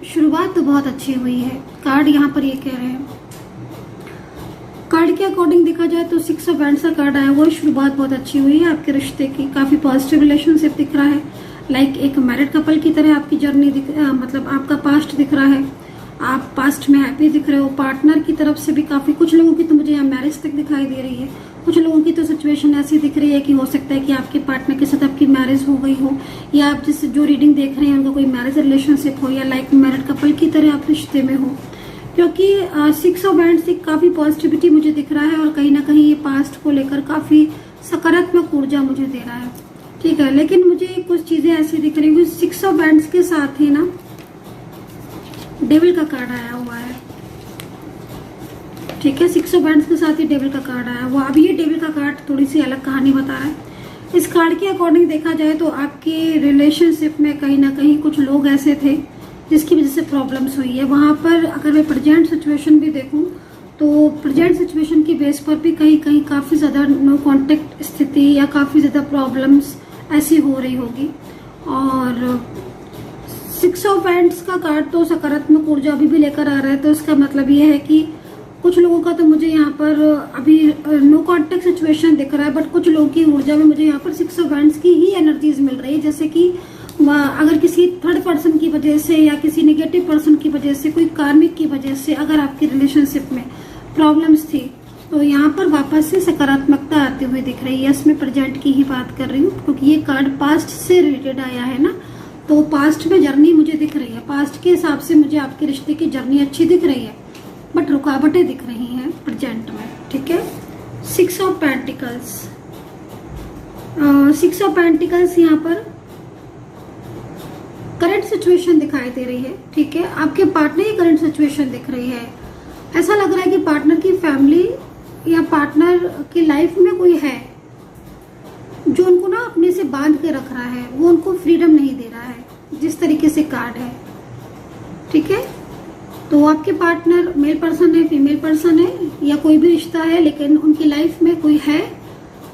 शुरुआत तो बहुत अच्छी हुई है। कार्ड यहाँ पर ये कह रहे हैं, कार्ड के अकॉर्डिंग देखा जाए तो 6 ऑफ वैंड्स का कार्ड आया हुआ है। शुरुआत बहुत अच्छी हुई है आपके रिश्ते की, काफी पॉजिटिव रिलेशनशिप दिख रहा है। लाइक एक मैरिड कपल की तरह आपकी जर्नी मतलब आपका पास्ट दिख रहा है। आप पास्ट में हैप्पी दिख रहे हो। पार्टनर की तरफ से भी काफी, कुछ लोगों की तो मुझे यहाँ मैरिज तक दिखाई दे रही है। कुछ लोगों की तो सिचुएशन ऐसी दिख रही है कि हो सकता है कि आपके पार्टनर के साथ आपकी मैरिज हो गई हो, या आप जिस जो रीडिंग देख रहे हैं उनका कोई मैरिज रिलेशनशिप हो, या लाइक मैरिड कपल की तरह आप रिश्ते में हो। क्योंकि 6 ऑफ वैंड्स से काफी पॉजिटिविटी मुझे दिख रहा है और कहीं ना कहीं ये पास्ट को लेकर काफी सकारात्मक ऊर्जा मुझे दे रहा है। ठीक है, लेकिन मुझे कुछ चीजें ऐसी दिख रही है। 6 ऑफ वैंड्स के साथ ही ना डेविल का कार्ड आया हुआ है। ठीक है, 6 ऑफ वैंड्स के साथ ही डेविल का कार्ड आया हुआ। अब ये डेविल का कार्ड थोड़ी सी अलग कहानी बता रहा है। इस कार्ड के अकॉर्डिंग देखा जाए तो आपके रिलेशनशिप में कहीं ना कहीं कुछ लोग ऐसे थे जिसकी वजह से प्रॉब्लम्स हुई है। वहां पर अगर मैं प्रेजेंट सिचुएशन भी देखूं तो प्रेजेंट सिचुएशन की बेस पर भी कहीं कहीं काफी ज्यादा नो कांटेक्ट स्थिति या काफी ज्यादा प्रॉब्लम्स ऐसी हो रही होगी। और 6 ऑफ वैंड्स का कार्ड तो सकारात्मक ऊर्जा अभी भी लेकर आ रहा है। तो इसका मतलब ये है कि कुछ लोगों का तो मुझे यहाँ पर अभी नो कांटेक्ट सिचुएशन दिख रहा है, बट कुछ लोगों की ऊर्जा में मुझे यहाँ पर 6 ऑफ वैंड्स की ही एनर्जीज मिल रही है। जैसे कि अगर किसी थर्ड पर्सन की वजह से या किसी नेगेटिव पर्सन की वजह से, कोई कार्मिक की वजह से अगर आपकी रिलेशनशिप में प्रॉब्लम्स थी, तो यहाँ पर वापस से सकारात्मकता आती हुई दिख रही है। इसमें प्रेजेंट की ही बात कर रही हूँ क्योंकि ये कार्ड पास्ट से रिलेटेड आया है ना, तो पास्ट में जर्नी मुझे दिख रही है। पास्ट के हिसाब से मुझे आपके रिश्ते की जर्नी अच्छी दिख रही है, बट रुकावटें दिख रही हैं प्रेजेंट में। ठीक है, 6 ऑफ पेंटिकल्स, 6 ऑफ पेंटिकल्स यहाँ पर करंट सिचुएशन दिखाई दे रही है। ठीक है, आपके पार्टनर की करंट सिचुएशन दिख रही है। ऐसा लग रहा है कि पार्टनर की फैमिली या पार्टनर की लाइफ में कोई है जो उनको ना अपने से बांध के रख रहा है, वो उनको फ्रीडम नहीं दे रहा है, जिस तरीके से कार्ड है। ठीक है, तो आपके पार्टनर मेल पर्सन है, फीमेल पर्सन है, या कोई भी रिश्ता है, लेकिन उनकी लाइफ में कोई है।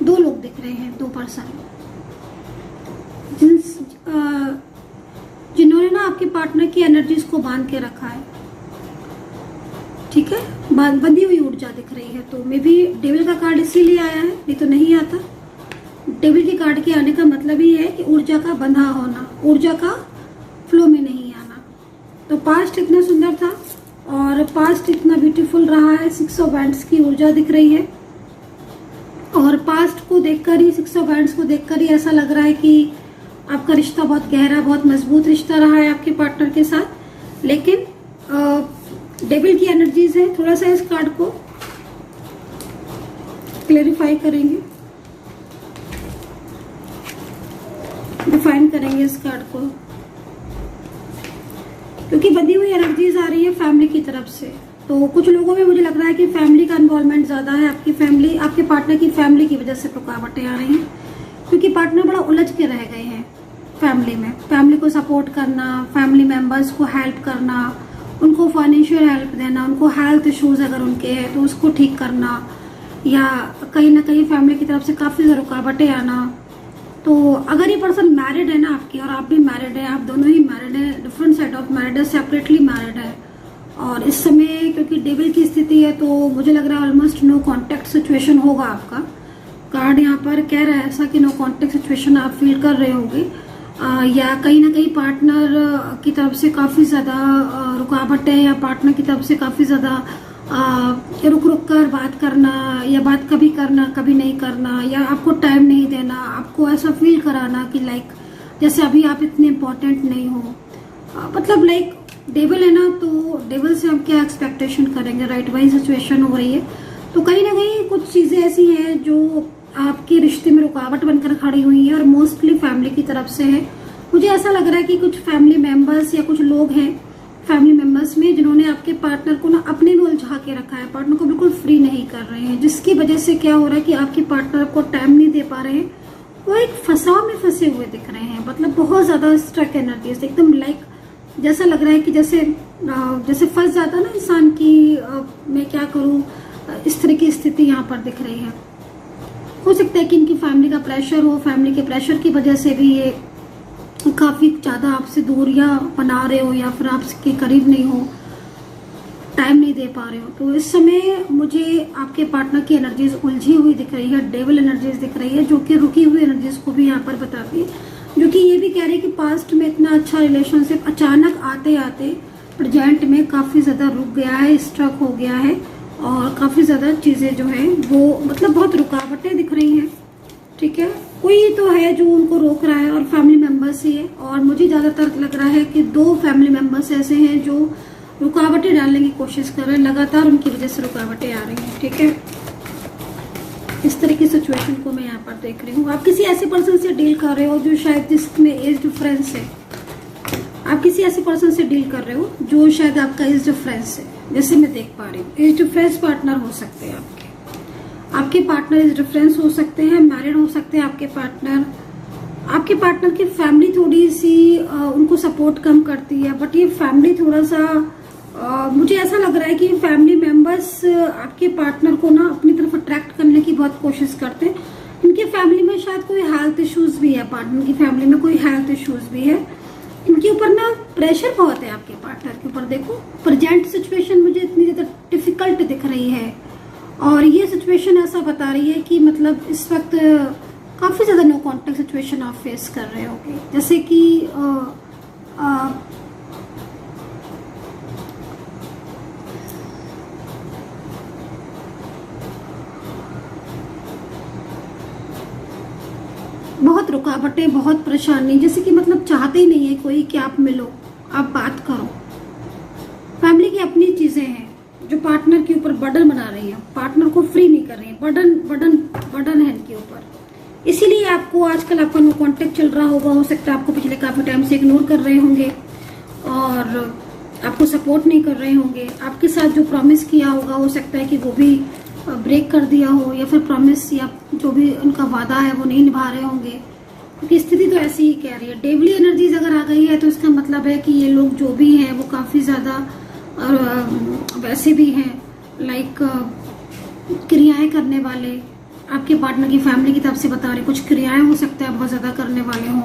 2 लोग दिख रहे हैं, 2 पर्सन जिन्होंने ना आपके पार्टनर की एनर्जीज को बांध के रखा है। ठीक है, बंधी हुई ऊर्जा दिख रही है। तो मे बी डेविल का कार्ड इसीलिए आया है, नहीं तो नहीं आता। डेविल के कार्ड के आने का मतलब ही है कि ऊर्जा का बंधा होना, ऊर्जा का फ्लो में नहीं आना। तो पास्ट इतना सुंदर था और पास्ट इतना ब्यूटीफुल रहा है। 6 ऑफ वैंड्स की ऊर्जा दिख रही है और पास्ट को देखकर ही, 6 ऑफ वैंड्स को देखकर ही ऐसा लग रहा है कि आपका रिश्ता बहुत गहरा, बहुत मजबूत रिश्ता रहा है आपके पार्टनर के साथ। लेकिन डेविल की एनर्जीज है। थोड़ा सा इस कार्ड को क्लेरिफाई करेंगे, डिफाइन करेंगे इस कार्ड को, क्योंकि बंधी हुई एनर्जीज आ रही है फैमिली की तरफ से। तो कुछ लोगों में मुझे लग रहा है कि फैमिली का इन्वॉल्वमेंट ज्यादा है। आपकी फैमिली, आपके पार्टनर की फैमिली की वजह से रुकावटें आ रही हैं, क्योंकि पार्टनर बड़ा उलझ के रह गए हैं फैमिली में। फैमिली को सपोर्ट करना, फैमिली मेंबर्स को हेल्प करना, उनको फाइनेंशियल हेल्प देना, उनको हेल्थ इश्यूज अगर उनके हैं तो उसको ठीक करना, या कहीं ना कहीं फैमिली की तरफ से काफी ज्यादा रुकावटें आना। तो अगर ये पर्सन मैरिड है ना आपकी, और आप भी मैरिड है, आप दोनों ही मैरिड है, डिफरेंट सेट ऑफ मैरिड है, सेपरेटली मैरिड है, और इस समय क्योंकि डेविल की स्थिति है तो मुझे लग रहा है ऑलमोस्ट नो कांटेक्ट सिचुएशन होगा आपका। कार्ड यहाँ पर कह रहा है ऐसा कि नो कांटेक्ट सिचुएशन आप फील कर रहे होंगे, या कहीं ना कहीं पार्टनर की तरफ से काफी ज्यादा रुकावट है, या पार्टनर की तरफ से काफी ज्यादा रुक रुक कर बात करना, या बात कभी करना कभी नहीं करना, या आपको टाइम नहीं देना, आपको ऐसा फील कराना कि लाइक जैसे अभी आप इतने इम्पोर्टेंट नहीं हो। मतलब लाइक डेविल है ना, तो डेविल से हम क्या एक्सपेक्टेशन करेंगे, राइट? वही सिचुएशन हो रही है। तो कहीं ना कहीं कुछ चीजें ऐसी हैं जो आपके रिश्ते में रुकावट बनकर खड़ी हुई है, और मोस्टली फैमिली की तरफ से है। मुझे ऐसा लग रहा है कि कुछ फैमिली मेंबर्स या कुछ लोग हैं फैमिली मेंबर्स में जिन्होंने आपके पार्टनर को ना अपने में उलझा के रखा है, पार्टनर को बिल्कुल फ्री नहीं कर रहे हैं, जिसकी वजह से क्या हो रहा है कि आपके पार्टनर को टाइम नहीं दे पा रहे हैं, वो एक फंसाव में फंसे हुए दिख रहे हैं। मतलब बहुत ज्यादा स्ट्रक एनर्जी, एकदम लाइक जैसा लग रहा है कि जैसे फंस जाता ना इंसान की मैं क्या करूं, इस तरह की स्थिति यहाँ पर दिख रही है। हो सकता है कि इनकी फैमिली का प्रेशर हो, फैमिली के प्रेशर की वजह से भी ये काफ़ी ज़्यादा आपसे दूरियां बना रहे हो या फिर आपके करीब नहीं हो, टाइम नहीं दे पा रहे हो, तो इस समय मुझे आपके पार्टनर की एनर्जीज उलझी हुई दिख रही है, डेविल एनर्जीज दिख रही है, जो कि रुकी हुई एनर्जीज को भी यहाँ पर बताती है, जो कि ये भी कह रही है कि पास्ट में इतना अच्छा रिलेशनशिप अचानक आते आते प्रेजेंट में काफ़ी ज़्यादा रुक गया है, स्ट्रक हो गया है, और काफ़ी ज़्यादा चीज़ें जो है वो मतलब बहुत रुकावटें दिख रही हैं। ठीक है, कोई तो है जो उनको रोक रहा है और फैमिली मेंबर्स ही है, और मुझे ज़्यादातर लग रहा है कि 2 फैमिली मेंबर्स ऐसे हैं जो रुकावटें डालने की कोशिश कर रहे हैं, लगातार उनकी वजह से रुकावटें आ रही हैं। ठीक है, इस तरह की सिचुएशन को मैं यहाँ पर देख रही हूँ। आप किसी ऐसे पर्सन से डील कर रहे हो जो शायद जिसमें एज डिफरेंस है, आप किसी ऐसे पर्सन से डील कर रहे हो जो शायद आपका एज डिफरेंस है, जैसे मैं देख पा रही हूँ। एज डिफरेंस पार्टनर हो सकते हैं आपके पार्टनर एज डिफरेंस हो सकते हैं, मैरिड हो सकते हैं आपके पार्टनर की फैमिली थोड़ी सी उनको सपोर्ट कम करती है, बट ये फैमिली थोड़ा सा मुझे ऐसा लग रहा है कि फैमिली मेंबर्स आपके पार्टनर को ना अपनी तरफ अट्रैक्ट करने की बहुत कोशिश करते हैं। इनके फैमिली में शायद कोई हेल्थ इश्यूज भी है, पार्टनर की फैमिली में कोई हेल्थ इश्यूज भी है, इनके ऊपर ना प्रेशर बहुत है आपके पार्टनर के ऊपर। देखो प्रेजेंट सिचुएशन मुझे इतनी ज्यादा डिफिकल्ट दिख रही है, और ये सिचुएशन ऐसा बता रही है कि मतलब इस वक्त काफी ज्यादा नो कॉन्टेक्ट सिचुएशन आप फेस कर रहे होगे, जैसे कि बहुत रुकावटें, बहुत परेशानी, जैसे कि मतलब चाहते ही नहीं है कोई कि आप मिलो, आप बात करो। फैमिली की अपनी चीजें हैं जो पार्टनर के ऊपर बर्डन बना रही है, पार्टनर को फ्री नहीं कर रही है, बर्डन है इनके ऊपर। इसीलिए आपको आजकल आपका नो कांटेक्ट चल रहा होगा, हो सकता है आपको पिछले काफी टाइम से इग्नोर कर रहे होंगे और आपको सपोर्ट नहीं कर रहे होंगे। आपके साथ जो प्रॉमिस किया होगा हो सकता है कि वो भी ब्रेक कर दिया हो, या फिर प्रॉमिस या जो भी उनका वादा है वो नहीं निभा रहे होंगे, क्योंकि स्थिति तो ऐसी ही कह रही है। डेवली एनर्जीज अगर आ गई है तो इसका मतलब है कि ये लोग जो भी हैं वो काफी ज्यादा वैसे भी हैं लाइक क्रियाएं करने वाले, आपके पार्टनर की फैमिली की तरफ से बता रहे कुछ क्रियाएं हो सकता है बहुत ज्यादा करने वाले हों,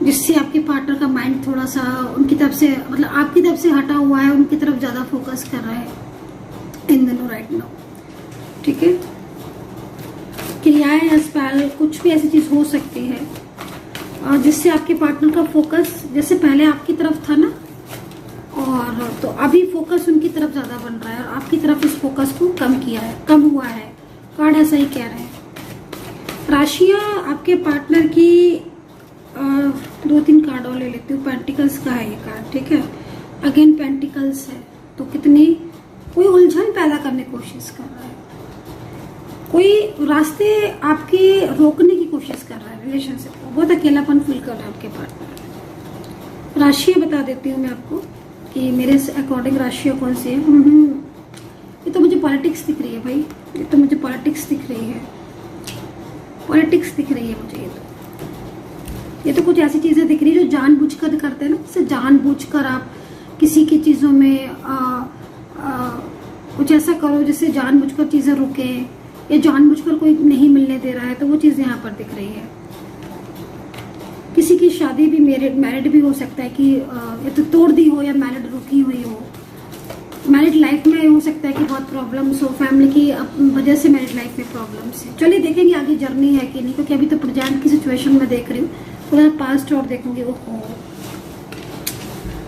जिससे आपके पार्टनर का माइंड थोड़ा सा उनकी तरफ से मतलब आपकी तरफ से हटा हुआ है, उनकी तरफ ज्यादा फोकस कर रहा है इन दिनों राइट नाउ। ठीक है, क्रियाएं या स्पेल कुछ भी ऐसी चीज हो सकती है और जिससे आपके पार्टनर का फोकस जैसे पहले आपकी तरफ था ना, और तो अभी फोकस उनकी तरफ ज्यादा बन रहा है और आपकी तरफ इस फोकस को कम हुआ है। कार्ड ऐसा ही कह रहे हैं। राशियां आपके पार्टनर की 2-3 कार्ड और ले लेती हूँ। पेंटिकल्स का है ये कार्ड, ठीक है, अगेन पेंटिकल्स है, तो कितनी कोई उलझन पैदा करने की कोशिश कर रहा है, कोई रास्ते आपके रोकने की कोशिश कर रहा है, रिलेशनशिप को बहुत अकेलापन फील कर रहा है आपके पार्टनर। राशियां बता देती हूँ मैं आपको कि मेरे अकॉर्डिंग राशियां कौन सी है। ये तो मुझे पॉलिटिक्स दिख रही है भाई, ये तो मुझे पॉलिटिक्स दिख रही है, पॉलिटिक्स दिख रही है मुझे। ये तो कुछ ऐसी चीजें दिख रही है जो जानबूझकर करते हैं ना, जैसे जानबूझकर आप किसी की चीजों में कुछ ऐसा करो जिससे जानबूझकर चीजें रुके, या जानबूझकर कोई नहीं मिलने दे रहा है, तो वो चीज यहाँ पर दिख रही है। किसी की शादी भी मैरिड भी हो सकता है कि या तो तोड़ दी हो या मैरिड रुकी हुई हो। मैरिड लाइफ में हो सकता है कि बहुत प्रॉब्लम्स हो, फैमिली की वजह से मैरिड लाइफ में प्रॉब्लम्स है। चलिए देखेंगे आगे जर्नी है कि नहीं, क्योंकि अभी तो प्रेजेंट की सिचुएशन में देख रही हूँ, थोड़ा पास्ट और देखूंगी। ओहो,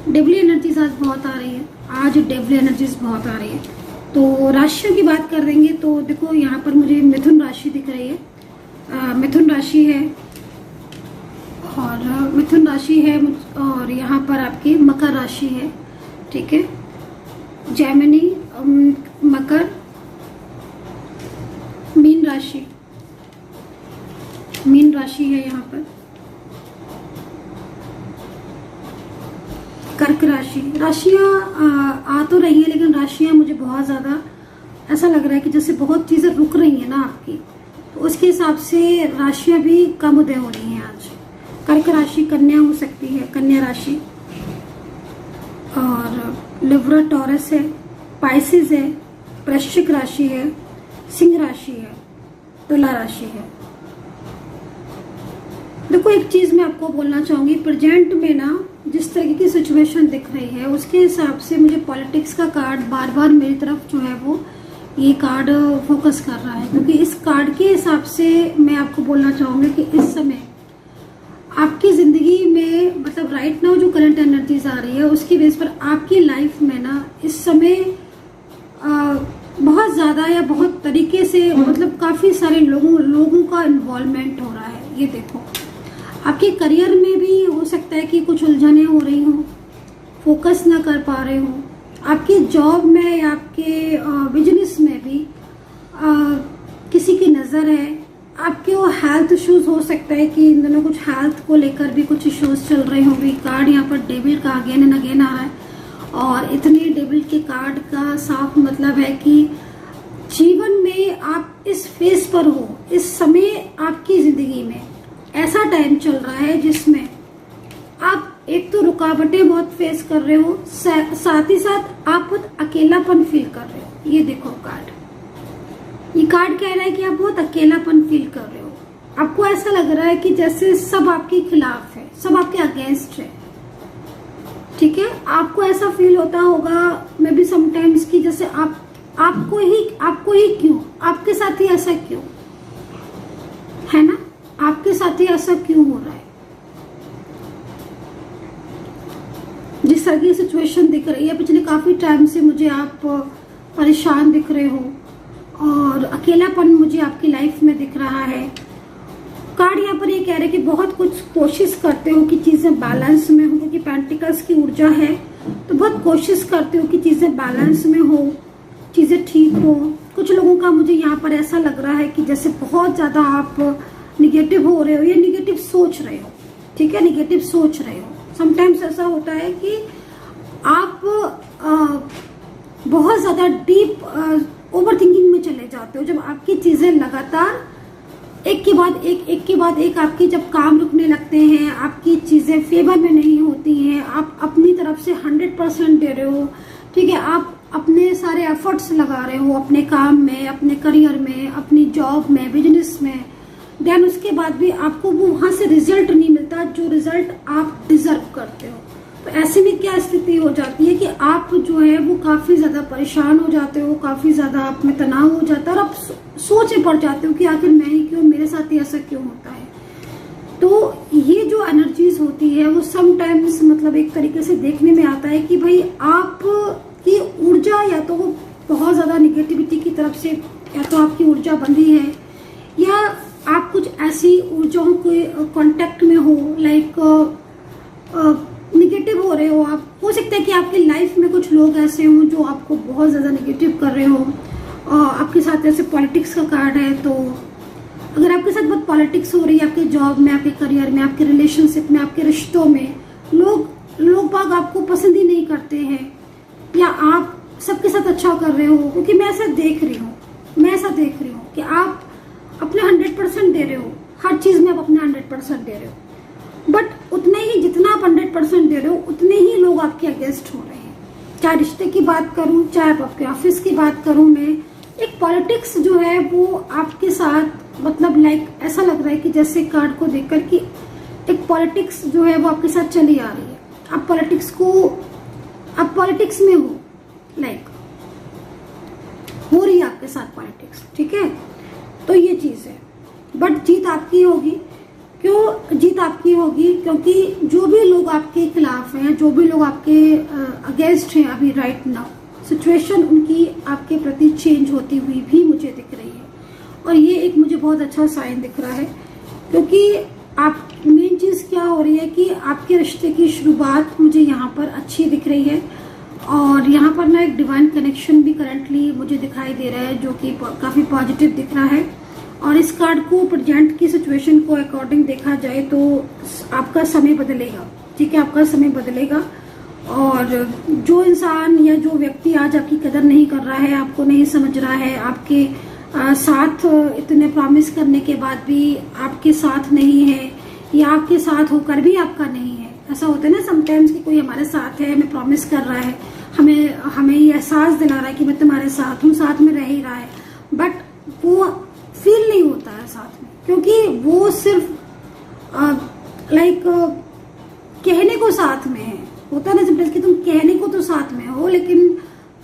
डेवली एनर्जीज आज बहुत आ रही है, आज डेवली एनर्जीज बहुत आ रही है। तो राशियों की बात कर देंगे तो देखो यहाँ पर मुझे मिथुन राशि दिख रही है, मिथुन राशि है, और मिथुन राशि है, और यहाँ पर आपकी मकर राशि है, ठीक है, जैमिनी, मकर, मीन राशि है यहाँ पर, कर्क राशि। राशियां आ तो रही है, लेकिन राशियां मुझे बहुत ज्यादा ऐसा लग रहा है कि जैसे बहुत चीजें रुक रही है ना आपकी, तो उसके हिसाब से राशियां भी कम उदय हो रही हैं आज। कर्क राशि, कन्या हो सकती है, कन्या राशि, और लिब्रा टॉरस है, पाइसिस है, वृश्चिक राशि है, सिंह राशि है, तुला राशि है। देखो, एक चीज मैं आपको बोलना चाहूंगी, प्रेजेंट में ना जिस तरीके की सिचुएशन दिख रही है उसके हिसाब से मुझे पॉलिटिक्स का कार्ड बार बार मेरी तरफ जो है वो ये कार्ड फोकस कर रहा है, क्योंकि इस कार्ड के हिसाब से मैं आपको बोलना चाहूंगी कि इस समय आपकी जिंदगी में मतलब राइट नाउ जो करंट एनर्जीज आ रही है उसकी बेस पर आपकी लाइफ में ना इस समय बहुत ज्यादा या बहुत तरीके से मतलब काफी सारे लोगों का इन्वॉल्वमेंट हो रहा है। ये देखो, आपके करियर में भी हो सकता है कि कुछ उलझने हो रही हो, फोकस ना कर पा रहे हो, आपकी जॉब में या आपके बिजनेस में भी किसी की नज़र है, आपके वो हेल्थ इश्यूज हो सकता है कि इन दोनों कुछ हेल्थ को लेकर भी कुछ इश्यूज चल रहे होंगे। कार्ड यहाँ पर डेविल का अगेन एंड अगेन आ रहा है, और इतने डेविल के कार्ड का साफ मतलब है कि जीवन में आप इस फेज पर हो, इस समय आपकी जिंदगी में ऐसा टाइम चल रहा है जिसमें आप एक तो रुकावटें बहुत फेस कर रहे हो, साथ ही साथ आप बहुत अकेलापन फील कर रहे हो। ये देखो कार्ड, ये कार्ड कह रहा है कि आप बहुत अकेलापन फील कर रहे हो। आपको ऐसा लग रहा है कि जैसे सब आपके खिलाफ है, सब आपके अगेंस्ट है। ठीक है, आपको ऐसा फील होता होगा मे बी समटाइम्स कि जैसे आपको ही क्यों, आपके साथ ही ऐसा क्यों है ना, आपके साथ ही ऐसा क्यों हो रहा है। जिस तरह की सिचुएशन दिख रही है पिछले काफी टाइम से मुझे आप परेशान दिख रहे हो और अकेलापन मुझे आपकी लाइफ में दिख रहा है। कार्ड यहाँ पर ये कह रहे हैं कि बहुत कुछ कोशिश करते हो कि चीजें बैलेंस में हो, क्योंकि पेंटिकल्स की ऊर्जा है तो बहुत कोशिश करते हो कि चीजें बैलेंस में हो, चीजें ठीक हो। कुछ लोगों का मुझे यहाँ पर ऐसा लग रहा है कि जैसे बहुत ज्यादा आप निगेटिव हो रहे हो या निगेटिव सोच रहे हो। ठीक है, निगेटिव सोच रहे हो। समटाइम्स ऐसा होता है कि आप बहुत ज्यादा डीप ओवर थिंकिंग में चले जाते हो, जब आपकी चीजें लगातार एक के बाद एक आपके जब काम रुकने लगते हैं, आपकी चीजें फेवर में नहीं होती हैं, आप अपनी तरफ से 100% दे रहे हो। ठीक है, आप अपने सारे एफर्ट्स लगा रहे हो अपने काम में, अपने करियर में, अपनी जॉब में, बिजनेस में, देन उसके बाद भी आपको वो वहां से रिजल्ट नहीं मिलता जो रिजल्ट आप डिजर्व करते हो। तो ऐसे में क्या स्थिति हो जाती है कि आप जो है वो काफी ज्यादा परेशान हो जाते हो, काफी ज्यादा आप में तनाव हो जाता है और आप सोच में पड़ जाते हो कि आखिर मैं ही क्यों, मेरे साथ ही ऐसा क्यों होता है। तो ये जो एनर्जीज होती है वो समटाइम्स मतलब एक तरीके से देखने में आता है कि भाई आप की ऊर्जा या तो वो बहुत ज्यादा निगेटिविटी की तरफ से, या तो आपकी ऊर्जा बंधी है, या आप कुछ ऐसी ऊर्जाओं के कांटेक्ट में हो, लाइक निगेटिव हो रहे हो। आप हो सकता है कि आपकी लाइफ में कुछ लोग ऐसे हों जो आपको बहुत ज्यादा निगेटिव कर रहे हो। आपके साथ ऐसे पॉलिटिक्स का कार्ड है, तो अगर आपके साथ बहुत पॉलिटिक्स हो रही है आपके जॉब में, आपके करियर में, आपके रिलेशनशिप में, आपके रिश्तों में, लोग बाग आपको पसंद ही नहीं करते हैं, या आप सबके साथ अच्छा कर रहे हो, क्योंकि मैं ऐसा देख रही हूँ कि आप अपने 100% दे रहे हो, हर चीज में आप अपने 100% दे रहे हो, बट उतने ही जितना आप 100% दे रहे हो उतने ही लोग आपके अगेंस्ट हो रहे हैं। चाहे रिश्ते की बात करूं, चाहे आपके ऑफिस की बात करूं, मैं एक पॉलिटिक्स जो है वो आपके साथ मतलब लाइक ऐसा लग रहा है कि जैसे कार्ड को देखकर कि एक पॉलिटिक्स जो है वो आपके साथ चली आ रही है। आप पॉलिटिक्स में हो, लाइक हो रही है आपके साथ पॉलिटिक्स। ठीक है, तो ये चीज है, बट जीत आपकी होगी। क्यों जीत आपकी होगी? क्योंकि जो भी लोग आपके खिलाफ हैं, जो भी लोग आपके अगेंस्ट हैं अभी राइट नाउ, सिचुएशन उनकी आपके प्रति चेंज होती हुई भी मुझे दिख रही है, और ये एक मुझे बहुत अच्छा साइन दिख रहा है। क्योंकि आप मेन चीज क्या हो रही है कि आपके रिश्ते की शुरुआत मुझे यहाँ पर अच्छी दिख रही है, और यहाँ पर ना एक डिवाइन कनेक्शन भी करंटली मुझे दिखाई दे रहा है जो कि काफी पॉजिटिव दिख रहा है। और इस कार्ड को प्रेजेंट की सिचुएशन को अकॉर्डिंग देखा जाए तो आपका समय बदलेगा। ठीक है, आपका समय बदलेगा, और जो इंसान या जो व्यक्ति आज आपकी कदर नहीं कर रहा है, आपको नहीं समझ रहा है, आपके साथ इतने प्रॉमिस करने के बाद भी आपके साथ नहीं है, या आपके साथ होकर भी आपका नहीं है। ऐसा होता है ना समटाइम्स कि कोई हमारे साथ है, हमें प्रॉमिस कर रहा है, हमें ये एहसास दिला रहा है कि मैं तुम्हारे साथ हूँ, साथ में रह ही रहा है, बट वो फील नहीं होता है साथ में, क्योंकि वो सिर्फ लाइक कहने को साथ में है, होता है ना सिंपल कि तुम कहने को तो साथ में हो लेकिन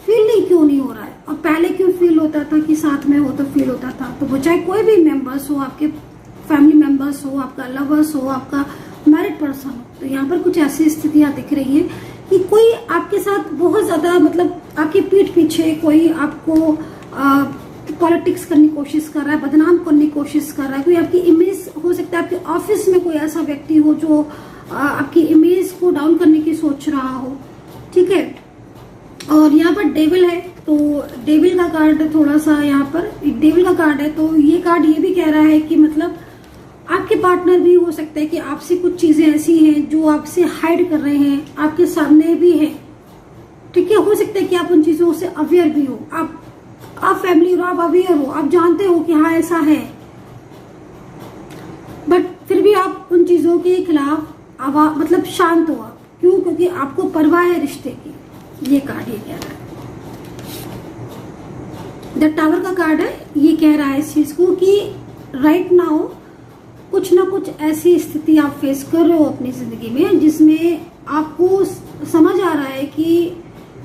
फील नहीं क्यों नहीं हो रहा है, और पहले क्यों फील होता था कि साथ में हो तो फील होता था। तो वो चाहे कोई भी मेंबर्स हो, आपके फैमिली मेंबर्स हो, आपका लवर्स हो, आपका मैरिड पर्सन हो, तो यहाँ पर कुछ ऐसी स्थितियां दिख रही है कि कोई आपके साथ बहुत ज्यादा मतलब आपकी पीठ पीछे कोई आपको पॉलिटिक्स करने की कोशिश कर रहा है, बदनाम करने की कोशिश कर रहा है। कोई आपकी इमेज, हो सकता है आपके ऑफिस में कोई ऐसा व्यक्ति हो जो आपकी इमेज को डाउन करने की सोच रहा हो, ठीक है। और यहाँ पर डेविल है, तो डेविल का कार्ड थोड़ा सा, यहाँ पर डेविल का कार्ड है, तो ये कार्ड ये भी कह रहा है कि मतलब आपके पार्टनर भी हो सकता है कि आपसे कुछ चीजें ऐसी हैं जो आपसे हाइड कर रहे हैं, आपके सामने भी है, ठीक है। हो सकता है कि आप उन चीजों से अवेयर भी हो, आप फैमिली हो, आप अवेयर हो, आप जानते हो कि हाँ ऐसा है, बट फिर भी आप उन चीजों के खिलाफ मतलब शांत हो आप, क्यों? क्योंकि आपको परवाह है रिश्ते की। ये कार्ड ये कह रहा है, द टावर का कार्ड है, ये कह रहा है इस चीज को कि राइट नाउ कुछ ना कुछ ऐसी स्थिति आप फेस कर रहे हो अपनी जिंदगी में जिसमें आपको समझ आ रहा है कि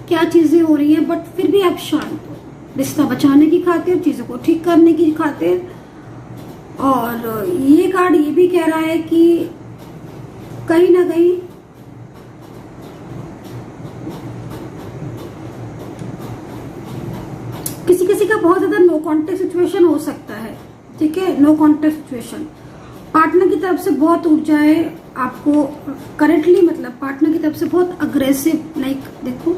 क्या चीजें हो रही हैं, बट फिर भी आप शांत हो, रिश्ता बचाने की खातिर, चीजों को ठीक करने की खातिर। और ये कार्ड ये भी कह रहा है कि कहीं ना कहीं किसी किसी का बहुत ज्यादा नो कॉन्टेक्ट सिचुएशन हो सकता है, ठीक है। नो कॉन्टेक्ट सिचुएशन, पार्टनर की तरफ से बहुत ऊर्जाएं आपको करेंटली, मतलब पार्टनर की तरफ से बहुत अग्रेसिव, लाइक देखो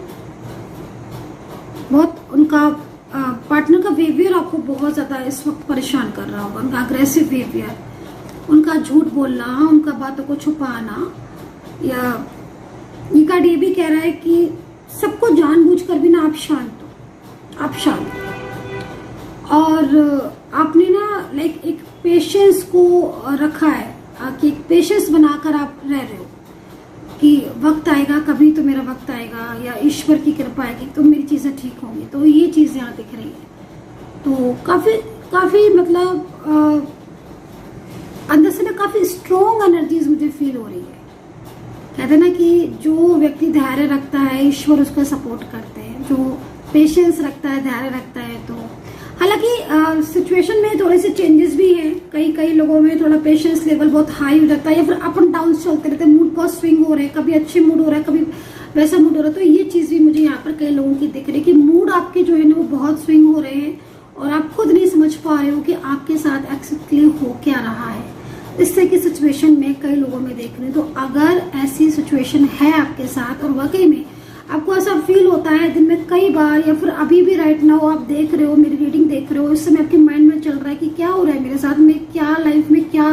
बहुत उनका पार्टनर का बिहेवियर आपको बहुत ज्यादा इस वक्त परेशान कर रहा होगा। उनका अग्रेसिव बिहेवियर, उनका झूठ बोलना, उनका बातों को छुपाना, या ये कार्ड ये भी कह रहा है कि सबको जानबूझकर भी ना आप शांत हो, आप शांत हो। और आपने ना लाइक एक पेशेंस को रखा है कि एक पेशेंस बनाकर आप रह रहे हो कि वक्त आएगा, कभी तो मेरा वक्त आएगा, या ईश्वर की कृपा आएगी तो मेरी चीजें ठीक होंगी। तो ये चीज यहाँ दिख रही है, तो काफी मतलब अंदर से ना काफी स्ट्रॉन्ग एनर्जीज मुझे फील हो रही है। कहते हैं ना कि जो व्यक्ति धैर्य रखता है ईश्वर उसका सपोर्ट करते हैं, जो पेशेंस रखता है, धैर्य रखता है। तो हालांकि सिचुएशन में थोड़े से चेंजेस भी हैं, कई लोगों में थोड़ा पेशेंस लेवल बहुत हाई हो जाता है, या फिर अप एंड डाउन चलते रहते हैं, मूड बहुत स्विंग हो रहे हैं, कभी अच्छे मूड हो रहा है, कभी वैसा मूड हो रहा है। तो ये चीज भी मुझे यहाँ पर कई लोगों की दिख रही है कि मूड आपके जो है ना वो बहुत स्विंग हो रहे हैं और आप खुद नहीं समझ पा रहे हो कि आपके साथ एक्चुअली हो क्या रहा है। इस तरह की सिचुएशन में कई लोगों में देख रहे हैं। तो अगर ऐसी सिचुएशन है आपके साथ और वाकई में आपको ऐसा फील होता है दिन में कई बार, या फिर अभी भी राइट नाउ आप देख रहे हो, मेरी रीडिंग देख रहे हो, इस समय आपके माइंड में चल रहा है कि क्या हो रहा है मेरे साथ में, क्या लाइफ में, क्या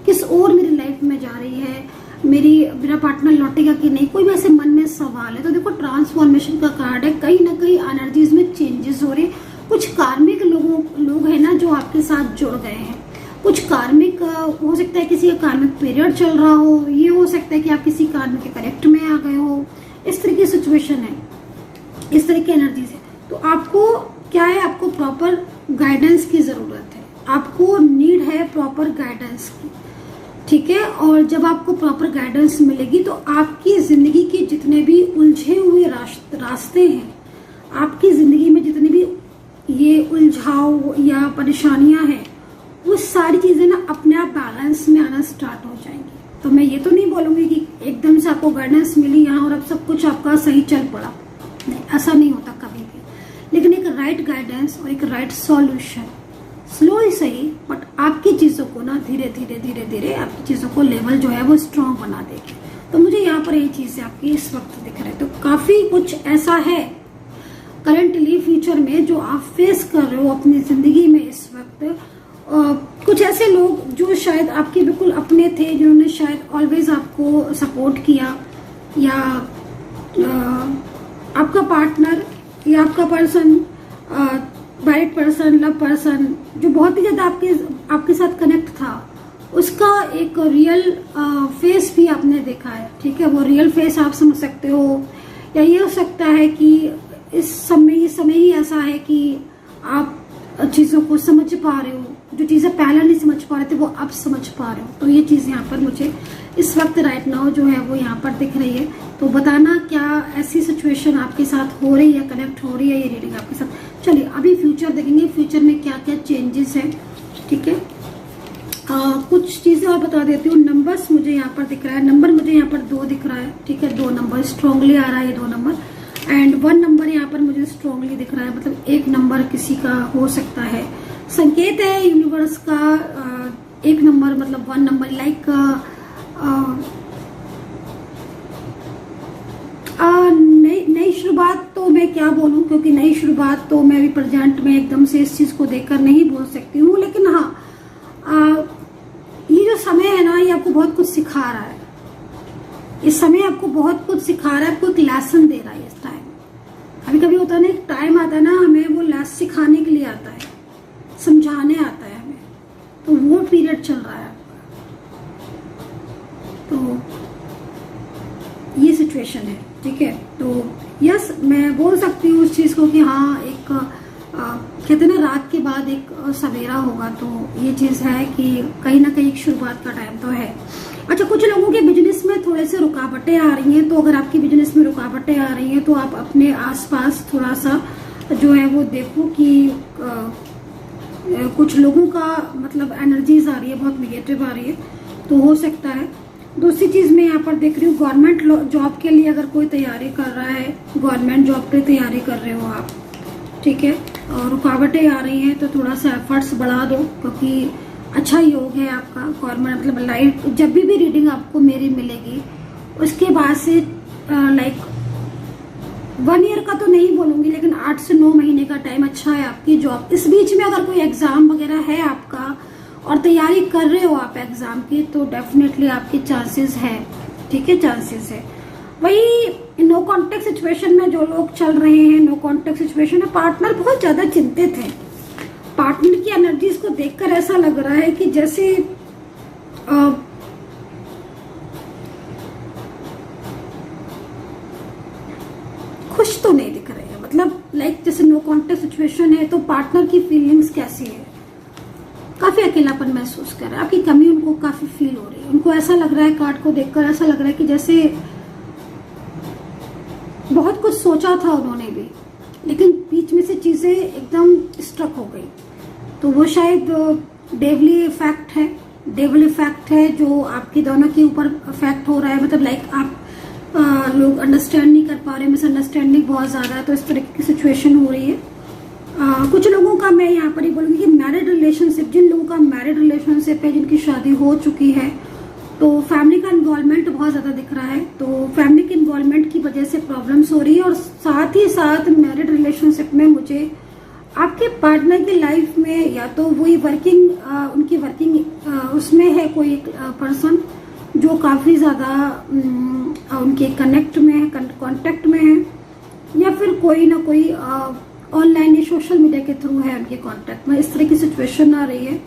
किस ओर मेरी लाइफ में जा रही है, मेरा पार्टनर लौटेगा कि नहीं, कोई भी ऐसे मन में सवाल है। तो देखो ट्रांसफॉर्मेशन का कार्ड है, कहीं ना कहीं एनर्जीज में चेंजेस हो रहे हैं। कुछ कार्मिक लोग है ना जो आपके साथ जुड़ गए हैं, कुछ कार्मिक, हो सकता है किसी का कार्मिक पीरियड चल रहा हो, ये हो सकता है कि आप किसी कार्मिक के करेक्ट में आ गए हो। इस तरह की सिचुएशन है, इस तरह की एनर्जीज है। तो आपको क्या है, आपको प्रॉपर गाइडेंस की जरूरत है, आपको नीड है प्रॉपर गाइडेंस की, ठीक है। और जब आपको प्रॉपर गाइडेंस मिलेगी तो आपकी जिंदगी के जितने भी उलझे हुए रास्ते हैं, आपकी जिंदगी में जितने भी ये उलझाव या परेशानियां हैं, वो सारी चीजें ना अपने आप बैलेंस में आना स्टार्ट हो जाएंगी। तो मैं ये तो नहीं बोलूंगी कि एकदम से आपको गाइडेंस मिली यहाँ और अब सब कुछ आपका सही चल पड़ा, नहीं, ऐसा नहीं होता कभी भी। लेकिन एक राइट गाइडेंस और एक राइट सॉल्यूशन, स्लो ही सही, बट आपकी चीजों को ना धीरे धीरे आपकी चीजों को लेवल जो है वो स्ट्रॉन्ग बना देगी। तो मुझे यहाँ पर ये चीजें आपकी इस वक्त दिख रहे हैं। तो काफी कुछ ऐसा है करंटली फ्यूचर में जो आप फेस कर रहे हो अपनी जिंदगी में इस वक्त। कुछ ऐसे लोग जो शायद आपके बिल्कुल अपने थे, जिन्होंने शायद ऑलवेज आपको सपोर्ट किया, या आपका पार्टनर या आपका person, married person, love person, जो बहुत ही ज्यादा आपके साथ कनेक्ट था, उसका एक रियल फेस भी आपने देखा है, ठीक है। वो रियल फेस आप समझ सकते हो, या ये हो सकता है कि ये समय ही ऐसा है कि आप चीजों को समझ पा रहे हो, जो चीज़ें पहले नहीं समझ पा रहे थे वो अब समझ पा रहे हो। तो ये चीज़ यहाँ पर मुझे इस वक्त राइट नाउ जो है वो यहाँ पर दिख रही है। तो बताना क्या ऐसी सिचुएशन आपके साथ हो रही है, कनेक्ट हो रही है ये रीडिंग आपके साथ। चलिए अभी फ्यूचर देखेंगे, फ्यूचर में क्या क्या चेंजेस है। ठीक है, कुछ चीज़ें और बता देती हूँ। नंबर्स मुझे यहाँ पर दिख रहा है, नंबर मुझे यहाँ पर 2 दिख रहा है। ठीक है, 2 नंबर स्ट्रांगली आ रहा है, ये 2 नंबर एंड 1 नंबर यहाँ पर मुझे स्ट्रांगली दिख रहा है, मतलब 1 नंबर किसी का हो सकता है। संकेत है यूनिवर्स का 1 नंबर मतलब 1 नंबर लाइक नई शुरुआत। तो मैं क्या बोलूं, क्योंकि नई शुरुआत तो मैं भी प्रेजेंट में एकदम से इस चीज को देखकर नहीं बोल सकती हूँ, लेकिन हाँ ये जो समय है ना ये आपको बहुत कुछ सिखा रहा है। इस समय आपको बहुत कुछ सिखा रहा है, आपको एक लेसन दे रहा है इस टाइम। कभी कभी होता है ना, एक टाइम आता है ना हमें वो लेसन सिखाने के लिए आता है, समझाने आता है हमें, तो वो पीरियड चल रहा है आपका। तो ये सिचुएशन है। ठीक है, तो यस मैं बोल सकती हूँ उस चीज को कि हाँ एक कहते हैं ना रात के बाद एक सवेरा होगा। तो ये चीज है कि कहीं ना कहीं एक शुरुआत का टाइम तो है। अच्छा, कुछ लोगों के बिजनेस में थोड़े से रुकावटें आ रही हैं, तो अगर आपकी बिजनेस में रुकावटें आ रही हैं तो आप अपने आसपास थोड़ा सा जो है वो देखो कि कुछ लोगों का मतलब एनर्जीज आ रही है, बहुत निगेटिव आ रही है, तो हो सकता है। दूसरी चीज मैं यहाँ पर देख रही हूँ, गवर्नमेंट जॉब के लिए अगर कोई तैयारी कर रहा है, गवर्नमेंट जॉब की तैयारी कर रहे हो आप, ठीक है, और रुकावटें आ रही हैं तो थोड़ा सा एफर्ट्स बढ़ा दो, क्योंकि अच्छा योग है आपका। गवर्नमेंट मतलब लाइफ जब भी रीडिंग आपको मेरी मिलेगी उसके बाद से लाइक 1 ईयर का तो नहीं बोलूंगी, लेकिन 8 से 9 महीने का टाइम अच्छा है आपकी जॉब। इस बीच में अगर कोई एग्जाम वगैरह है आपका और तैयारी कर रहे हो आप एग्जाम की, तो डेफिनेटली आपके चांसेस है। ठीक है, चांसेस है। वही नो कॉन्टेक्ट सिचुएशन में जो लोग चल रहे हैं, नो कॉन्टेक्ट सिचुएशन में पार्टनर बहुत ज्यादा चिंतित है। पार्टनर की एनर्जीज को देखकर ऐसा लग रहा है कि जैसे खुश तो नहीं दिख रहे हैं, मतलब लाइक जैसे नो कॉन्टेक्ट सिचुएशन है तो पार्टनर की फीलिंग्स कैसी है, काफी अकेलापन महसूस कर रहे हैं, आपकी कमी उनको काफी फील हो रही है। उनको ऐसा लग रहा है, कार्ड को देखकर ऐसा लग रहा है कि जैसे बहुत कुछ सोचा था उन्होंने भी, लेकिन बीच में से चीजें एकदम स्ट्रक हो गई। तो वो शायद डेवली इफेक्ट है, डेवल इफेक्ट है जो आपके दोनों के ऊपर इफेक्ट हो रहा है। मतलब लाइक आप लोग अंडरस्टैंड नहीं कर पा रहे, मिसअंडरस्टैंडिंग बहुत ज्यादा है, तो इस तरह की सिचुएशन हो रही है। कुछ लोगों का मैं यहाँ पर ही बोलूंगी कि मैरिड रिलेशनशिप, जिन लोगों का मैरिड रिलेशनशिप है, जिनकी शादी हो चुकी है, तो फैमिली का इन्वॉल्वमेंट बहुत ज्यादा दिख रहा है। तो फैमिली के इन्वॉल्वमेंट की वजह से प्रॉब्लम्स हो रही है। और साथ ही साथ मैरिड रिलेशनशिप में मुझे आपके पार्टनर की लाइफ में या तो वही वर्किंग उनकी वर्किंग उसमें है कोई एक पर्सन जो काफी ज्यादा उनके कनेक्ट में है, कांटेक्ट में है, या फिर कोई ना कोई ऑनलाइन या सोशल मीडिया के थ्रू है उनके कांटेक्ट में। इस तरह की सिचुएशन आ रही है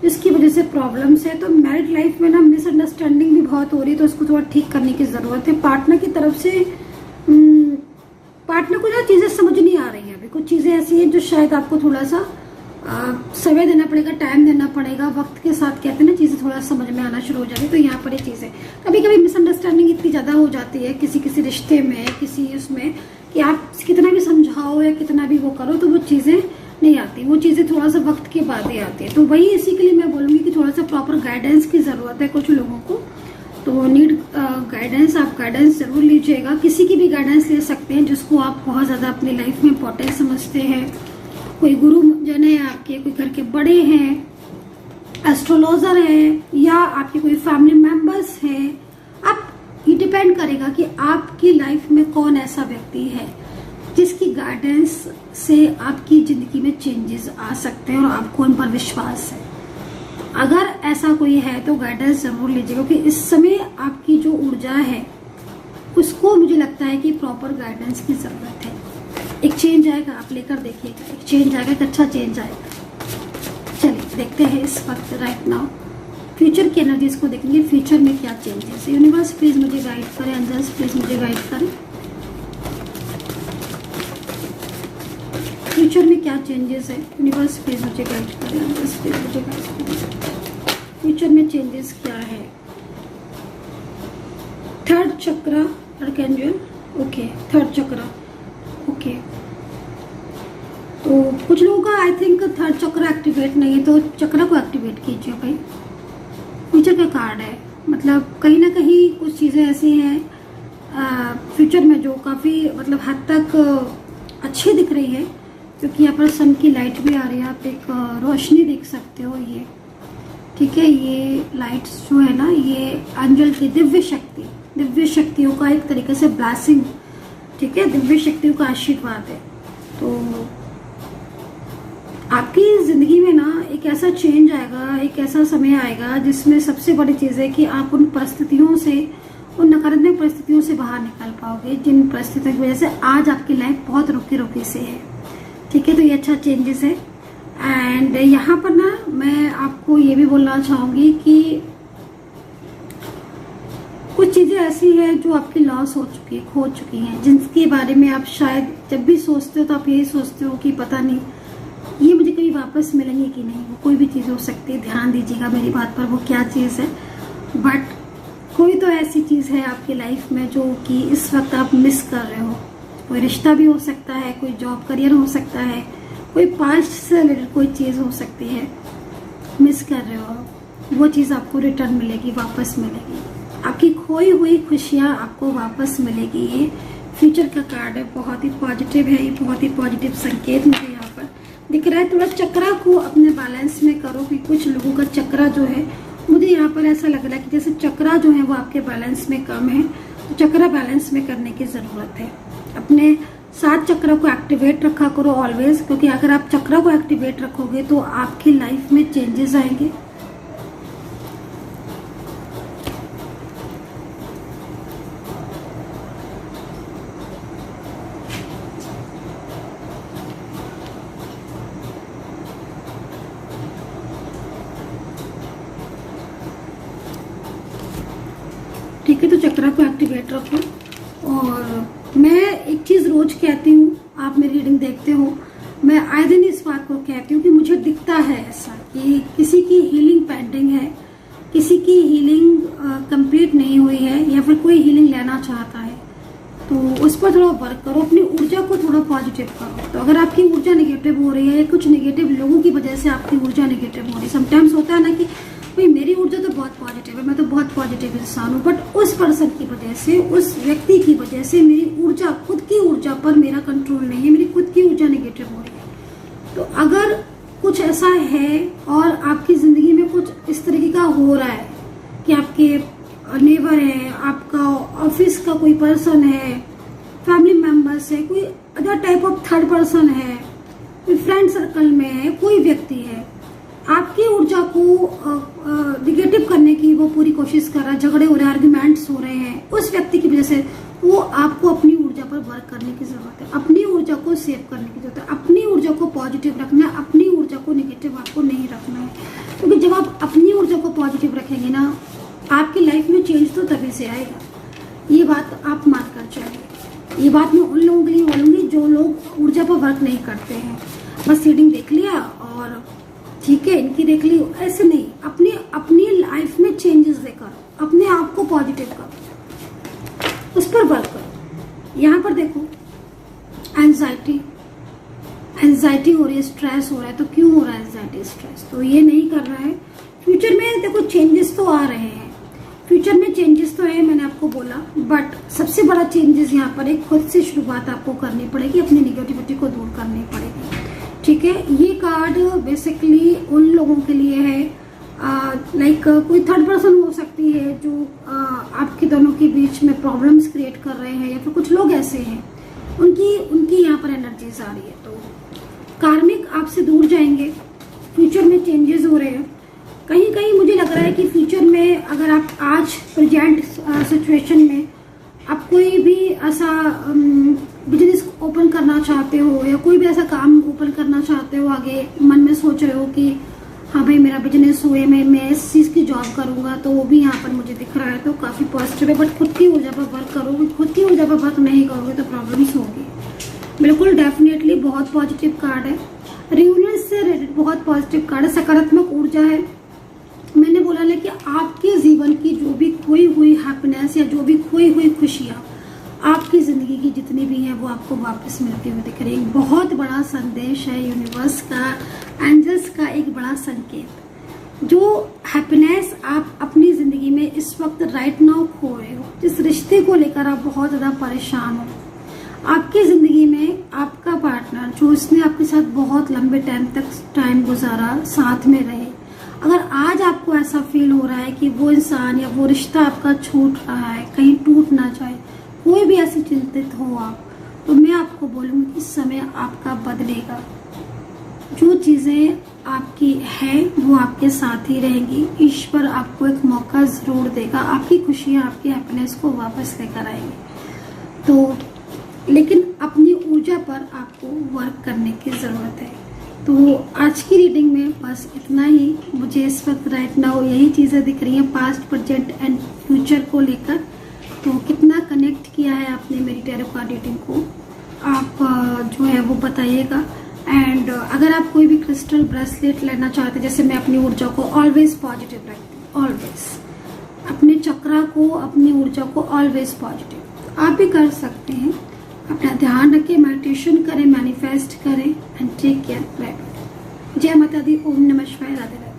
जिसकी वजह से प्रॉब्लम्स है। तो मैरिड लाइफ में ना मिसअंडरस्टैंडिंग भी बहुत हो रही है, तो उसको थोड़ा ठीक करने की जरूरत है। पार्टनर की तरफ से पार्टनर को ना चीजें समझ नहीं आ रही है अभी, कुछ चीजें ऐसी हैं जो शायद आपको थोड़ा सा समय देना पड़ेगा, टाइम देना पड़ेगा। वक्त के साथ कहते हैं ना चीजें थोड़ा समझ में आना शुरू हो जाती है। तो यहाँ पर ये चीजें कभी कभी मिसअंडरस्टैंडिंग इतनी ज्यादा हो जाती है किसी किसी रिश्ते में, किसी उसमें, कि आप कितना भी समझाओ या कितना भी वो करो तो वो चीजें नहीं आती, वो चीजें थोड़ा सा वक्त के बाद ही आती है। तो वही इसी के लिए मैं बोलूंगी कि थोड़ा सा प्रॉपर गाइडेंस की जरूरत है कुछ लोगों को। तो नीड गाइडेंस, आप गाइडेंस जरूर लीजिएगा। किसी की भी गाइडेंस ले सकते हैं जिसको आप बहुत ज्यादा अपनी लाइफ में इंपॉर्टेंट समझते हैं। कोई गुरु जन है आपके, कोई घर के बड़े हैं, एस्ट्रोलॉजर है, या आपके कोई फैमिली मेंबर्स हैं। आप ये डिपेंड करेगा कि आपकी लाइफ में कौन ऐसा व्यक्ति है जिसकी गाइडेंस से आपकी जिंदगी में चेंजेस आ सकते हैं और आपको उन पर विश्वास है। अगर ऐसा कोई है तो गाइडेंस जरूर लीजिएगा, क्योंकि इस समय आपकी जो ऊर्जा है उसको मुझे लगता है कि प्रॉपर गाइडेंस की जरूरत है। एक चेंज आएगा, आप लेकर देखिएगा, एक चेंज आएगा, एक अच्छा चेंज आएगा। चलिए देखते हैं इस वक्त राइट नाउ फ्यूचर की एनर्जीज को देखेंगे, फ्यूचर में क्या चेंजेस है। यूनिवर्स प्लीज मुझे गाइड करें, एंजल्स प्लीज मुझे गाइड करें। फ्यूचर में क्या चेंजेस है, यूनिवर्स प्लीज मुझे गाइड करें, यूनिवर्स प्लीज मुझे गाइड करें, फ्यूचर में चेंजेस क्या है। थर्ड चक्रा आर्कएंजल, ओके थर्ड चक्रा, ओके। तो कुछ लोगों का I think third chakra activate नहीं है, तो चक्रा को एक्टिवेट कीजिए भाई। फ्यूचर का कार्ड है, मतलब कहीं ना कहीं कुछ चीज़ें ऐसी हैं फ्यूचर में जो काफ़ी मतलब हद तक अच्छी दिख रही है, क्योंकि यहाँ पर सन की लाइट भी आ रही है। आप एक रोशनी देख सकते हो, ये ठीक है, ये लाइट्स जो है ना, ये एंजल की दिव्य शक्तियों का एक तरीके से ब्लेसिंग, ठीक है, दिव्य शक्तियों का आशीर्वाद है। तो आपकी जिंदगी में ना एक ऐसा चेंज आएगा, एक ऐसा समय आएगा जिसमें सबसे बड़ी चीज़ है कि आप उन परिस्थितियों से, उन नकारात्मक परिस्थितियों से बाहर निकल पाओगे जिन परिस्थितियों की वजह से आज आपकी लाइफ बहुत रुकी रुकी से है, ठीक है। तो ये अच्छा चेंजेस है। एंड यहाँ पर ना मैं आपको ये भी बोलना चाहूँगी कि कुछ चीज़ें ऐसी हैं जो आपकी लॉस हो चुकी है, खो चुकी हैं, जिनके बारे में आप शायद जब भी सोचते हो तो आप यही सोचते हो कि पता नहीं ये मुझे कभी वापस मिलेंगे कि नहीं। वो कोई भी चीज़ हो सकती है, ध्यान दीजिएगा मेरी बात पर, वो क्या चीज़ है। बट कोई तो ऐसी चीज़ है आपकी लाइफ में जो कि इस वक्त आप मिस कर रहे हो। कोई रिश्ता भी हो सकता है, कोई जॉब करियर हो सकता है, कोई पास्ट से रिलेटेड कोई चीज़ हो सकती है, मिस कर रहे हो, वो चीज़ आपको रिटर्न मिलेगी, वापस मिलेगी। आपकी खोई हुई खुशियाँ आपको वापस मिलेगी। ये फ्यूचर का कार्ड है, बहुत ही पॉजिटिव है, ये बहुत ही पॉजिटिव संकेत मुझे यहाँ पर दिख रहा है। थोड़ा चक्रा को अपने बैलेंस में करो, कि कुछ लोगों का चक्रा जो है, मुझे यहाँ पर ऐसा लग रहा है कि जैसे चक्रा जो है वो आपके बैलेंस में कम है, तो चक्रा बैलेंस में करने की ज़रूरत है। अपने 7 चक्रा को एक्टिवेट रखा करो ऑलवेज, क्योंकि अगर आप चक्रा को एक्टिवेट रखोगे तो आपकी लाइफ में चेंजेस आएंगे। ठीक है, तो चक्रा को एक्टिवेट रखो। और मैं एक चीज़ रोज कहती हूँ, आप मेरी रीडिंग देखते हो, मैं आए दिन इस बात को कहती हूँ कि मुझे दिखता है ऐसा कि किसी की हीलिंग पेंडिंग है, किसी की हीलिंग कंप्लीट नहीं हुई है, या फिर कोई हीलिंग लेना चाहता है, तो उस पर थोड़ा वर्क करो, अपनी ऊर्जा को थोड़ा पॉजिटिव करो। तो अगर आपकी ऊर्जा निगेटिव हो रही है, कुछ निगेटिव लोगों की वजह से आपकी ऊर्जा निगेटिव हो रही है, समटाइम्स होता है ना कि भाई मेरी ऊर्जा तो बहुत पॉजिटिव है, मैं तो बहुत पॉजिटिव इंसान हूँ, बट उस पर्सन की वजह से, उस व्यक्ति की वजह से मेरी ऊर्जा, खुद की ऊर्जा पर मेरा कंट्रोल नहीं है, मेरी खुद की ऊर्जा निगेटिव हो रही है। तो अगर कुछ ऐसा है और आपकी ज़िंदगी में कुछ इस तरीके का हो रहा है कि आपके नेबर है, आपका ऑफिस का कोई पर्सन है, फैमिली मेम्बर्स है, कोई other type of third person है, कोई फ्रेंड सर्कल में है, कोई व्यक्ति है, आपकी ऊर्जा को निगेटिव करने की वो पूरी कोशिश कर रहा है, झगड़े हो रहे हैं, आर्ग्यूमेंट्स हो रहे हैं, उस व्यक्ति की वजह से, वो आपको अपनी ऊर्जा पर वर्क करने की जरूरत है, अपनी ऊर्जा को सेव करने की जरूरत है, अपनी ऊर्जा को पॉजिटिव रखना है, अपनी ऊर्जा को निगेटिव आपको नहीं रखना है। क्योंकि जब आप अपनी ऊर्जा को पॉजिटिव रखेंगे ना, आपकी लाइफ में चेंज तो तभी से आएगा। ये बात आप मान कर चलिए। ये बात मैं उन लोगों के लिए बोलूँगी जो लोग ऊर्जा पर वर्क नहीं करते हैं, बस रीडिंग देख लिया और ठीक है इनकी देख ली, ऐसे नहीं, अपनी अपनी लाइफ में चेंजेस लेकर अपने आप को पॉजिटिव करो, उस पर वर्क करो। यहाँ पर देखो एंजाइटी हो रही है, स्ट्रेस हो रहा है, तो क्यों हो रहा है एंजाइटी स्ट्रेस? तो ये नहीं कर रहा है। फ्यूचर में देखो चेंजेस तो आ रहे हैं, फ्यूचर में चेंजेस तो है, मैंने आपको बोला, बट सबसे बड़ा चेंजेस यहाँ पर एक खुद से शुरुआत आपको करनी पड़ेगी, अपनी निगेटिविटी को दूर करनी पड़ेगी। ठीक है, ये कार्ड बेसिकली उन लोगों के लिए है, लाइक कोई थर्ड पर्सन हो सकती है जो आपके दोनों के बीच में प्रॉब्लम्स क्रिएट कर रहे हैं, या फिर कुछ लोग ऐसे हैं उनकी यहाँ पर एनर्जीज आ रही है, तो कार्मिक आपसे दूर जाएंगे। फ्यूचर में चेंजेस हो रहे हैं, कहीं कहीं मुझे लग रहा है कि फ्यूचर में अगर आप आज प्रेजेंट सिचुएशन में आप कोई भी ऐसा बिजनेस ओपन करना चाहते हो, या कोई भी ऐसा काम ओपन करना चाहते हो, आगे मन में सोच रहे हो कि हाँ भाई मेरा बिजनेस हुए, मैं इस चीज़ की जॉब करूँगा, तो वो भी यहाँ पर मुझे दिख रहा है, तो काफ़ी पॉजिटिव है। बट खुद की ऊर्जा पर वर्क करोगे, खुद की ऊर्जा पर वर्क नहीं करोगे तो प्रॉब्लम्स होगी। बिल्कुल डेफिनेटली बहुत पॉजिटिव कार्ड है। रियूनियन से रिलेटेड बहुत पॉजिटिव कार्ड है, सकारात्मक ऊर्जा है। मैंने बोला ना कि आपके जीवन की जो भी खोई हुई हैप्पीनेस या जो भी खोई हुई खुशियाँ आपकी ज़िंदगी की जितनी भी हैं वो आपको वापस मिलते हुए दिख रही है। बहुत बड़ा संदेश है यूनिवर्स का, एंजल्स का एक बड़ा संकेत। जो हैप्पीनेस आप अपनी ज़िंदगी में इस वक्त राइट नाउ खोए हो, जिस रिश्ते को लेकर आप बहुत ज़्यादा परेशान हो, आपकी ज़िंदगी में आपका पार्टनर जो इसने आपके साथ बहुत लंबे टाइम गुजारा, साथ में रहे, अगर आज आपको ऐसा फील हो रहा है कि वो इंसान या वो रिश्ता आपका छूट रहा है, कहीं टूट ना जाए, कोई भी ऐसी चिंतित हो आप, तो मैं आपको बोलूँगी कि समय आपका बदलेगा। जो चीज़ें आपकी हैं वो आपके साथ ही रहेंगी। ईश्वर आपको एक मौका ज़रूर देगा, आपकी खुशियाँ, आपकी हैप्पीनेस को वापस लेकर आएंगे। तो लेकिन अपनी ऊर्जा पर आपको वर्क करने की ज़रूरत है। तो आज की रीडिंग में बस इतना ही। मुझे इस वक्त राइट नाउ यही चीज़ें दिख रही हैं पास्ट, प्रेजेंट एंड फ्यूचर को लेकर। तो कितना कनेक्ट किया है आपने मेरी टैरो कार्ड रीडिंग को, आप जो है वो बताइएगा। एंड अगर आप कोई भी क्रिस्टल ब्रेसलेट लेना चाहते हैं, जैसे मैं अपनी ऊर्जा को ऑलवेज पॉजिटिव रखती हूँ, ऑलवेज अपने चक्रा को, अपनी ऊर्जा को ऑलवेज पॉजिटिव, तो आप भी कर सकते हैं। अपना ध्यान रखें, मेडिटेशन करें, मैनिफेस्ट करें एंड टेक केयर। जय माता दी। ओम नमः शिवाय। राधे राधे।